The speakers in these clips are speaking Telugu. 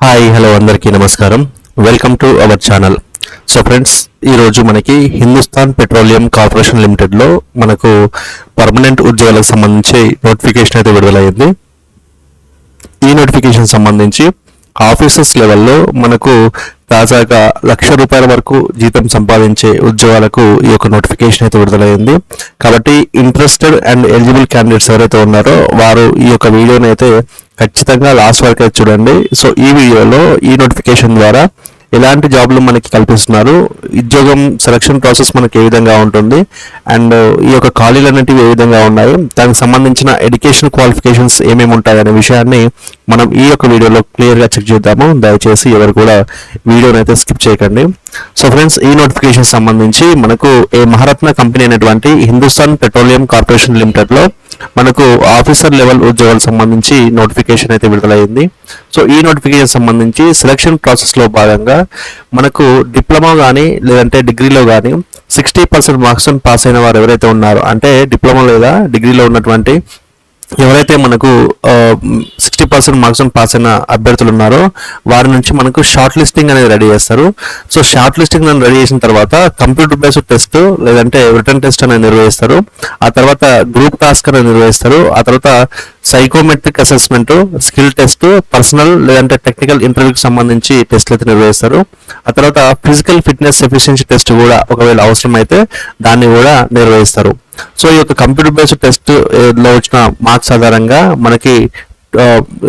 హాయ్ హలో అందరికీ నమస్కారం. Welcome to our channel. So friends, ఈరోజు మనకి హిందుస్థాన్ పెట్రోలియం కార్పొరేషన్ లిమిటెడ్లో మనకు పర్మనెంట్ ఉద్యోగాలకు సంబంధించి నోటిఫికేషన్ అయితే విడుదలైంది. ఈ నోటిఫికేషన్ సంబంధించి ఆఫీసర్స్ లెవెల్లో మనకు తాజాగా ₹1,00,000 వరకు జీతం సంపాదించే ఉద్యోగాలకు ఈ యొక్క నోటిఫికేషన్ అయితే విడుదలైంది. కాబట్టి ఇంట్రెస్టెడ్ అండ్ ఎలిజిబుల్ క్యాండిడేట్స్ ఎవరైతే ఉన్నారో వారు ఈ యొక్క వీడియోని అయితే ఖచ్చితంగా లాస్ట్ వరకు అయితే చూడండి. సో ఈ వీడియోలో ఈ నోటిఫికేషన్ ద్వారా ఎలాంటి జాబ్లు మనకి కల్పిస్తున్నారు, ఉద్యోగం సెలక్షన్ ప్రాసెస్ మనకి ఏ విధంగా ఉంటుంది, అండ్ ఈ యొక్క ఖాళీలు అనేటివి ఏ విధంగా ఉన్నాయి, దానికి సంబంధించిన ఎడ్యుకేషన్ క్వాలిఫికేషన్స్ ఏమేమి ఉంటాయి అనే విషయాన్ని మనం ఈ యొక్క వీడియోలో క్లియర్గా చెక్ చేద్దాము. దయచేసి ఎవరు కూడా వీడియోని అయితే స్కిప్ చేయకండి. సో ఫ్రెండ్స్, ఈ నోటిఫికేషన్ సంబంధించి మనకు ఏ మహారత్న కంపెనీ అయినటువంటి హిందుస్థాన్ పెట్రోలియం కార్పొరేషన్ లిమిటెడ్లో మనకు ఆఫీసర్ లెవెల్ ఉద్యోగాలకు సంబంధించి నోటిఫికేషన్ అయితే విడుదలైంది. సో ఈ నోటిఫికేషన్ సంబంధించి సెలక్షన్ ప్రాసెస్లో భాగంగా మనకు డిప్లొమా కానీ లేదంటే డిగ్రీలో కానీ 60% మార్క్స్ పాస్ అయిన వారు ఎవరైతే ఉన్నారో, అంటే డిప్లొమా లేదా డిగ్రీలో ఉన్నటువంటి ఎవరైతే మనకు 60% మార్క్స్ పాస్ అయిన అభ్యర్థులు ఉన్నారో వారి నుంచి మనకు షార్ట్ లిస్టింగ్ అనేది రెడీ చేస్తారు. సో షార్ట్ లిస్టింగ్ రెడీ చేసిన తర్వాత కంప్యూటర్ బేస్డ్ టెస్ట్ లేదంటే రిటర్న్ టెస్ట్ అనేది నిర్వహిస్తారు. ఆ తర్వాత గ్రూప్ టాస్క్ అనేది నిర్వహిస్తారు. ఆ తర్వాత psychometric assessment, skill test, personal లేదంటే టెక్నికల్ ఇంటర్వ్యూకి సంబంధించి టెస్ట్లు అయితే నిర్వహిస్తారు. ఆ తర్వాత ఫిజికల్ ఫిట్నెస్ ఎఫిషియన్సీ టెస్ట్ కూడా ఒకవేళ అవసరం అయితే దాన్ని కూడా నిర్వహిస్తారు. సో ఈ యొక్క కంప్యూటర్ బేస్డ్ టెస్ట్ లో వచ్చిన మార్క్స్ ఆధారంగా మనకి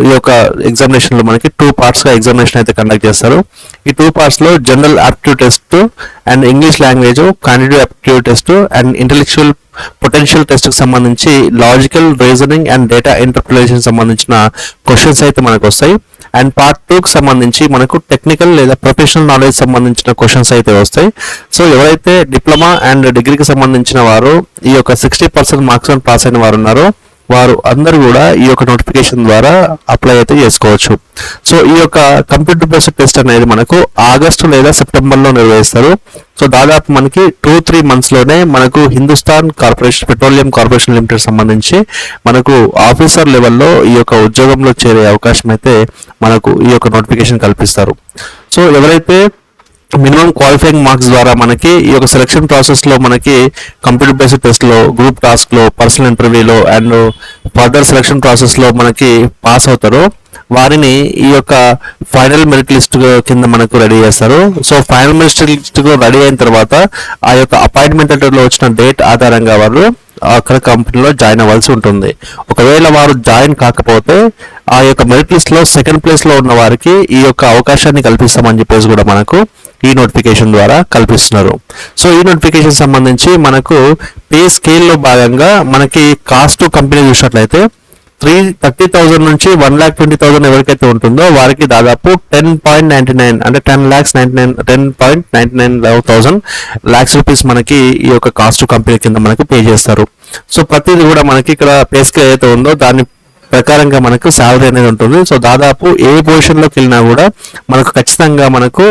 ఈ యొక్క ఎగ్జామినేషన్ లో మనకి 2 parts గా ఎగ్జామినేషన్ అయితే కండక్ట్ చేస్తారు. ఈ 2 parts లో general aptitude test and English language, quantitative aptitude test and intellectual potential test కి సంబంధించి logical reasoning and data interpretation సంబంధించిన క్వశ్చన్స్ అయితే మనకు వస్తాయి. అండ్ పార్ట్ 2 కి సంబంధించి మనకు టెక్నికల్ లేదా ప్రొఫెషనల్ నాలెడ్జ్ సంబంధించిన క్వశ్చన్స్ అయితే వస్తాయి. సో ఎవరైతే డిప్లొమా అండ్ డిగ్రీకి సంబంధించిన వారు ఈ యొక్క 60% మార్క్స్ పాస్ అయిన వారు ఉన్నారో వారు అందరూ కూడా ఈ యొక్క నోటిఫికేషన్ ద్వారా అప్లై అయితే చేసుకోవచ్చు. సో ఈ యొక్క కంప్యూటర్ బేస్డ్ టెస్ట్ అనేది మనకు ఆగస్టు లేదా సెప్టెంబర్లో నిర్వహిస్తారు. సో దాదాపు మనకి 2-3 monthsలోనే మనకు హిందుస్థాన్ పెట్రోలియం కార్పొరేషన్ లిమిటెడ్ సంబంధించి మనకు ఆఫీసర్ లెవెల్లో ఈ యొక్క ఉద్యోగంలో చేరే అవకాశం అయితే మనకు ఈ యొక్క నోటిఫికేషన్ కల్పిస్తారు. సో ఎవరైతే మినిమం క్వాలిఫైయింగ్ మార్క్స్ ద్వారా మనకి ఈ యొక్క సెలక్షన్ ప్రాసెస్లో మనకి కంప్యూటర్ బేస్డ్ టెస్ట్లో, గ్రూప్ టాస్క్లో, పర్సనల్ ఇంటర్వ్యూలో అండ్ ఫర్దర్ సెలక్షన్ ప్రాసెస్లో మనకి పాస్ అవుతారో వారిని ఈ యొక్క ఫైనల్ మెరిట్ లిస్ట్ కింద మనకు రెడీ చేస్తారు. So final merit list ready అయిన తర్వాత ఆ యొక్క అపాయింట్మెంట్ లెటర్లో వచ్చిన డేట్ ఆధారంగా వారు అక్కడ కంపెనీలో జాయిన్ అవ్వాల్సి ఉంటుంది. ఒకవేళ వారు జాయిన్ కాకపోతే ఆ యొక్క మెరిట్ లిస్ట్ లో సెకండ్ ప్లేస్ లో ఉన్న వారికి ఈ యొక్క అవకాశాన్ని కల్పిస్తామని చెప్పేసి కూడా మనకు ఈ నోటిఫికేషన్ ద్వారా కల్పిస్తున్నారు. సో ఈ నోటిఫికేషన్ సంబంధించి మనకు పే స్కేల్ లో భాగంగా మనకి కాస్ట్ కంపెనీ చూసినట్లయితే 30,000 నుంచి 1,20,000 ఎవరికైతే ఉంటుందో వారికి దాదాపు 10.99 అంటే 10.99 lakhs రూపీస్ మనకి ఈ యొక్క కాస్ట్ కంపెనీ కింద మనకు పే చేస్తారు. సో ప్రతిదీ కూడా మనకి ఇక్కడ పే స్కేల్ ఏదైతే ఉందో దాని ప్రకారంగా మనకు శాలరీ అనేది ఉంటుంది. సో దాదాపు ఏ పొజిషన్లోకి వెళ్ళినా కూడా మనకు ఖచ్చితంగా మనకు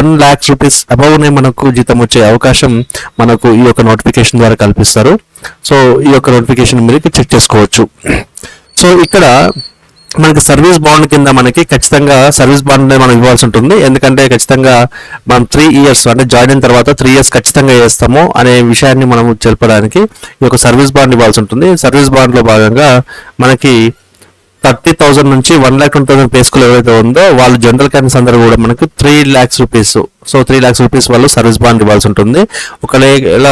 1 lakh రూపీస్ అబవ్నే మనకు జీతం వచ్చే అవకాశం మనకు ఈ యొక్క నోటిఫికేషన్ ద్వారా కల్పిస్తారు. సో ఈ యొక్క నోటిఫికేషన్ మీరు చెక్ చేసుకోవచ్చు. సో ఇక్కడ మనకి సర్వీస్ బాండ్ కింద మనకి ఖచ్చితంగా సర్వీస్ బాండ్ అనేది మనం ఇవ్వాల్సి ఉంటుంది. ఎందుకంటే ఖచ్చితంగా మనం 3 years అంటే జాయిన్ అయిన తర్వాత 3 years ఖచ్చితంగా చేస్తాము అనే విషయాన్ని మనం తెలపడానికి ఈ యొక్క సర్వీస్ బాండ్ ఇవ్వాల్సి ఉంటుంది. సర్వీస్ బాండ్లో భాగంగా మనకి 30,000 నుంచి 1,20,000 పే స్కేల్ ఎవరైతే ఉందో వాళ్ళు జనరల్ క్యాండిడేట్స్ అందరూ కూడా మనకు 3 lakhs rupees. So 3 lakhs rupees వాళ్ళు సర్వీస్ బాండ్ ఇవ్వాల్సి ఉంటుంది. ఒకవేళ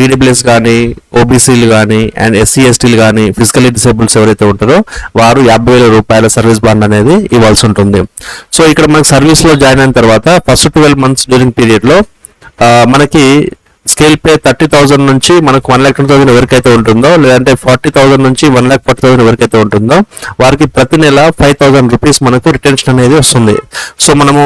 ఈడబ్ల్యూఎస్ కానీ, ఓబీసీలు కానీ అండ్ SC/STలు కానీ, ఫిజికల్లీ డిసేబుల్స్ ఎవరైతే ఉంటారో వారు ₹50,000 సర్వీస్ బాండ్ అనేది ఇవ్వాల్సి ఉంటుంది. సో ఇక్కడ మనకి సర్వీస్లో జాయిన్ అయిన తర్వాత ఫస్ట్ 12 months డ్యూరింగ్ పీరియడ్లో మనకి స్కేల్ పే 30,000 నుంచి మనకు 1,20,000 ఎవరికైతే ఉంటుందో లేదంటే 40,000 నుంచి 1,40,000 ఎవరికైతే ఉంటుందో వారికి ప్రతి నెల 5,000 రూపీస్ మనకు రిటెన్షన్ అనేది వస్తుంది. సో మనము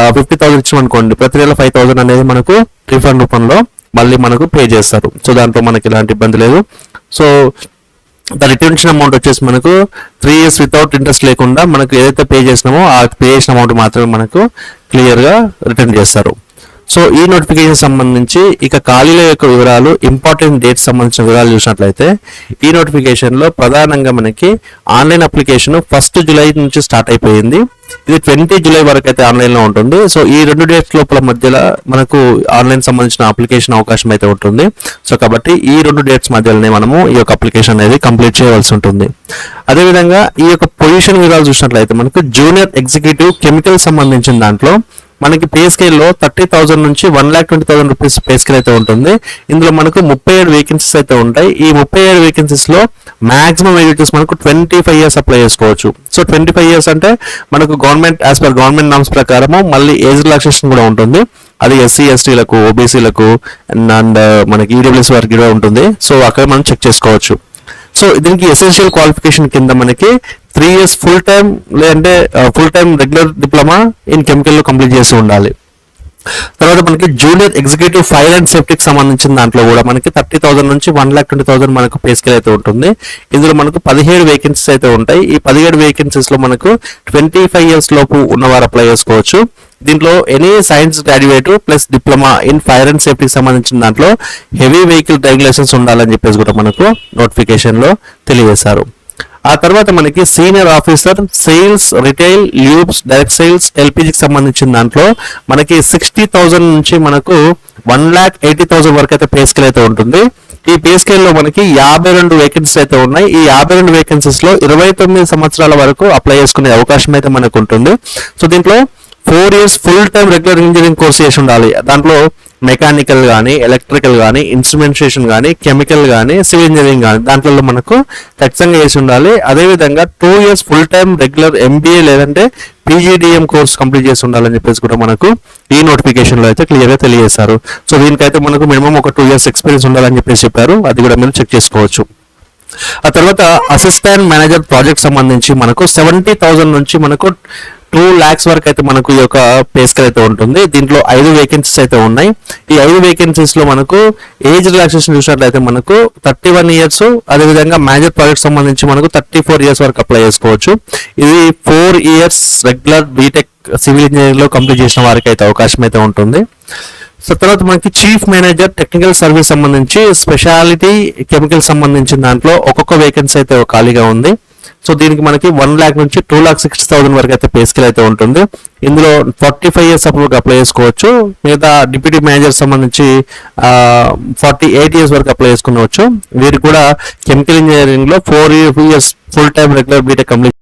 50,000 ఇచ్చామనుకోండి, ప్రతి నెల 5,000 అనేది మనకు రిఫండ్ రూపంలో మళ్ళీ మనకు పే చేస్తారు. సో దాంట్లో మనకి ఎలాంటి ఇబ్బంది లేదు. సో ద రిటెన్షన్ అమౌంట్ వచ్చేసి మనకు 3 years వితౌట్ ఇంట్రెస్ట్ లేకుండా మనకు ఏదైతే పే చేసినామో ఆ పే చేసిన అమౌంట్ మాత్రమే మనకు క్లియర్గా రిటర్న్ చేస్తారు. సో ఈ నోటిఫికేషన్ సంబంధించి ఇక ఖాళీల యొక్క వివరాలు, ఇంపార్టెంట్ డేట్స్ సంబంధించిన వివరాలు చూసినట్లయితే ఈ నోటిఫికేషన్లో ప్రధానంగా మనకి ఆన్లైన్ అప్లికేషన్ 1 జూలై నుంచి స్టార్ట్ అయిపోయింది. ఇది 20 జూలై వరకు అయితే ఆన్లైన్లో ఉంటుంది. సో ఈ 2 డేట్స్ లోపల మధ్యలో మనకు ఆన్లైన్ సంబంధించిన అప్లికేషన్ అవకాశం అయితే ఉంటుంది. సో కాబట్టి ఈ 2 డేట్స్ మధ్యలోనే మనము ఈ యొక్క అప్లికేషన్ అనేది కంప్లీట్ చేయవలసి ఉంటుంది. అదేవిధంగా ఈ యొక్క పొజిషన్ వివరాలు చూసినట్లయితే మనకు జూనియర్ ఎగ్జిక్యూటివ్ కెమికల్ సంబంధించిన దాంట్లో మనకి పే స్కేల్లో 30,000 నుంచి 1,20,000 రూపీస్ పే స్కేల్ అయితే ఉంటుంది. ఇందులో మనకు 37 వేకెన్సీస్ అయితే ఉంటాయి. ఈ 37 వేకెన్సీస్ లో మాక్సిమం ఏజ్ వచ్చేసి మనకు 25 ఇయర్స్ అప్లై చేసుకోవచ్చు. సో 25 ఇయర్స్ అంటే మనకు government as per government norms ప్రకారము మళ్ళీ ఏజ్ రిలాక్సేషన్ కూడా ఉంటుంది. అది ఎస్సీ ఎస్టీలకు, ఓబీసీలకు అండ్ మనకి ఈడబ్ల్యూఎస్ వారికి కూడా ఉంటుంది. సో అక్కడ మనం చెక్ చేసుకోవచ్చు. సో దీనికి ఎసెన్షియల్ క్వాలిఫికేషన్ కింద మనకి 3 ఇయర్స్ ఫుల్ టైం లేదంటే full time regular diploma in chemical లో కంప్లీట్ చేసి ఉండాలి. తర్వాత మనకి జూనియర్ ఎగ్జిక్యూటివ్ ఫైర్ అండ్ సేఫ్టీకి సంబంధించిన దాంట్లో కూడా మనకి 30,000 నుంచి 1,20,000 మనకు పే స్కేల్ అయితే ఉంటుంది. ఇందులో మనకు 17 వేకెన్సీస్ అయితే ఉంటాయి. ఈ 17 వేకెన్సీస్ లో మనకు 25 ఇయర్స్ లోపు ఉన్నవారు అప్లై చేసుకోవచ్చు. దీంట్లో any science graduate plus diploma in fire and సేఫ్టీకి సంబంధించిన దాంట్లో హెవీ వెహికల్ రెగ్యులేషన్స్ ఉండాలని చెప్పేసి కూడా మనకు నోటిఫికేషన్ లో తెలియజేశారు. ఆ తర్వాత మనకి senior officer sales, retail, lubes, direct sales, ఎల్పిజికి సంబంధించిన దాంట్లో మనకి 60,000 నుంచి మనకు 1,80,000 వరకు అయితే పే స్కేల్ అయితే ఉంటుంది. ఈ పే స్కేల్ లో మనకి 52 వేకెన్సీస్ అయితే ఉన్నాయి. ఈ 52 వేకెన్సీస్ లో 29 సంవత్సరాల వరకు అప్లై చేసుకునే అవకాశం అయితే మనకు ఉంటుంది. సో దీంట్లో 4 years full time regular engineering course చేసి ఉండాలి. దాంట్లో మెకానికల్ కానీ, ఎలక్ట్రికల్ కానీ, ఇన్స్ట్రుమెంటేషన్ కానీ, కెమికల్ కానీ, సివిల్ ఇంజనీరింగ్ కానీ దాంట్లో మనకు ఖచ్చితంగా చేసి ఉండాలి. అదేవిధంగా 2 years full time regular MBA లేదంటే పీజీడిఎం కోర్స్ కంప్లీట్ చేసి ఉండాలని చెప్పేసి కూడా మనకు ఈ నోటిఫికేషన్ లో అయితే క్లియర్ గా తెలియజేశారు. సో దీనికైతే మనకు మినిమం ఒక 2 ఇయర్స్ ఎక్స్పీరియన్స్ ఉండాలని చెప్పేసి చెప్పారు. అది కూడా మీరు చెక్ చేసుకోవచ్చు. ఆ తర్వాత అసిస్టెంట్ మేనేజర్ ప్రాజెక్ట్ సంబంధించి మనకు 70,000 నుంచి మనకు 2 lakhs వరకు అయితే మనకు ఈ యొక్క పే స్కేల్ అయితే ఉంటుంది. దీంట్లో 5 వేకెన్సీస్ అయితే ఉన్నాయి. ఈ 5 వేకెన్సీస్ లో మనకు ఏజ్ రిలాక్సేషన్ చూసినట్లయితే మనకు 31 ఇయర్స్, అదేవిధంగా మేనేజర్ ప్రాజెక్ట్ సంబంధించి మనకు 34 ఇయర్స్ వరకు అప్లై చేసుకోవచ్చు. ఇది 4 years regular BTech civil engineering లో కంప్లీట్ చేసిన వారికి అయితే అవకాశం అయితే ఉంటుంది. సో తర్వాత మనకి చీఫ్ మేనేజర్ టెక్నికల్ సర్వీస్ సంబంధించి స్పెషాలిటీ కెమికల్ సంబంధించిన దాంట్లో ఒక్కొక్క వేకెన్సీ అయితే ఖాళీగా ఉంది. సో దీనికి మనకి 1 lakh నుంచి 2,60,000 వరకు అయితే పే స్కేల్ అయితే ఉంటుంది. ఇందులో 45 ఇయర్స్ అప్పుడు అప్లై చేసుకోవచ్చు. మిగతా డిప్యూటీ మేనేజర్ సంబంధించి 48 ఇయర్స్ వరకు అప్లై చేసుకోవచ్చు. వీరికి కూడా కెమికల్ ఇంజనీరింగ్ లో 4 years full time regular BTech complete